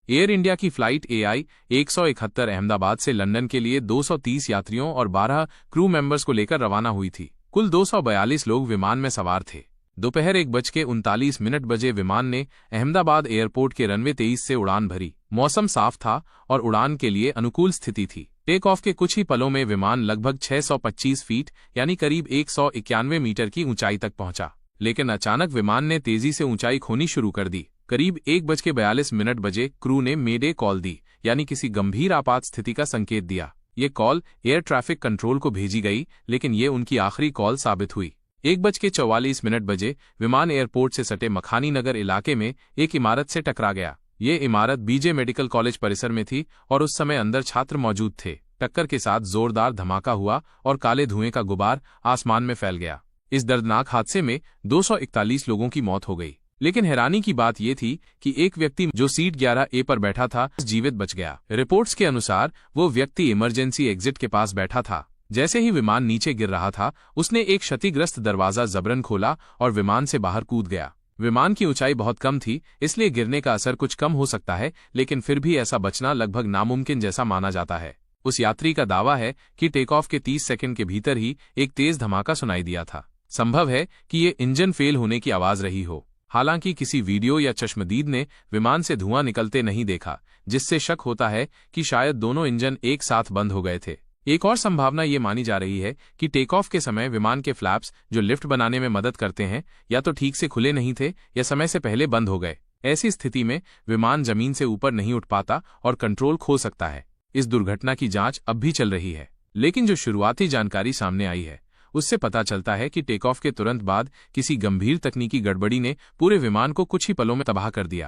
Air India की flight AI 171 Ahmedabad से London के लिए 230 यात्रियों और 12 क्रू मेंबर्स को लेकर रवाना हुई थी। कुल 242 लोग विमान में सवार थे। दोपहर 1:39 बजे विमान ने अहमदाबाद एयरपोर्ट के रनवे 23 से उड़ान भरी। मौसम साफ था और उड़ान के लिए अनुकूल स्थिति थी। टेक ऑफ के कुछ ही पलों में विमान लगभग 625 फीट यानी करीब 191 मीटर की ऊंचाई तक पहुंचा, लेकिन अचानक विमान ने तेजी से ऊंचाई खोनी शुरू कर दी। करीब 1:42 बजे क्रू ने मेडे कॉल दी, यानी किसी गंभीर आपात स्थिति का संकेत दिया। ये कॉल एयर ट्रैफिक कंट्रोल को भेजी गई, लेकिन ये उनकी आखिरी कॉल साबित हुई। 1:44 बजे विमान एयरपोर्ट से सटे मखानी नगर इलाके में एक इमारत से टकरा गया। ये इमारत बीजे मेडिकल कॉलेज परिसर में थी और उस समय अंदर छात्र मौजूद थे। टक्कर के साथ जोरदार धमाका हुआ और काले धुएं का गुबार आसमान में फैल गया। इस दर्दनाक हादसे में 241 लोगों की मौत हो गई, लेकिन हैरानी की बात यह थी कि एक व्यक्ति जो सीट 11A पर बैठा था जीवित बच गया। रिपोर्ट्स के अनुसार वो व्यक्ति इमरजेंसी एग्जिट के पास बैठा था। जैसे ही विमान नीचे गिर रहा था, उसने एक क्षतिग्रस्त दरवाजा जबरन खोला और विमान से बाहर कूद गया। विमान की ऊंचाई बहुत कम थी, इसलिए गिरने का असर कुछ कम हो सकता है, लेकिन फिर भी ऐसा बचना लगभग नामुमकिन जैसा माना जाता है। उस यात्री का दावा है कि टेक ऑफ के 30 सेकंड के भीतर ही एक तेज धमाका सुनाई दिया था। संभव है कि ये इंजन फेल होने की आवाज रही हो। हालांकि किसी वीडियो या चश्मदीद ने विमान से धुआं निकलते नहीं देखा, जिससे शक होता है कि शायद दोनों इंजन एक साथ बंद हो गए थे। एक और संभावना ये मानी जा रही है कि टेक ऑफ के समय विमान के फ्लैप्स, जो लिफ्ट बनाने में मदद करते हैं, या तो ठीक से खुले नहीं थे या समय से पहले बंद हो गए। ऐसी स्थिति में विमान जमीन से ऊपर नहीं उठ पाता और कंट्रोल खो सकता है। इस दुर्घटना की जांच अब भी चल रही है, लेकिन जो शुरुआती जानकारी सामने आई है उससे पता चलता है कि टेक ऑफ के तुरंत बाद किसी गंभीर तकनीकी गड़बड़ी ने पूरे विमान को कुछ ही पलों में तबाह कर दिया।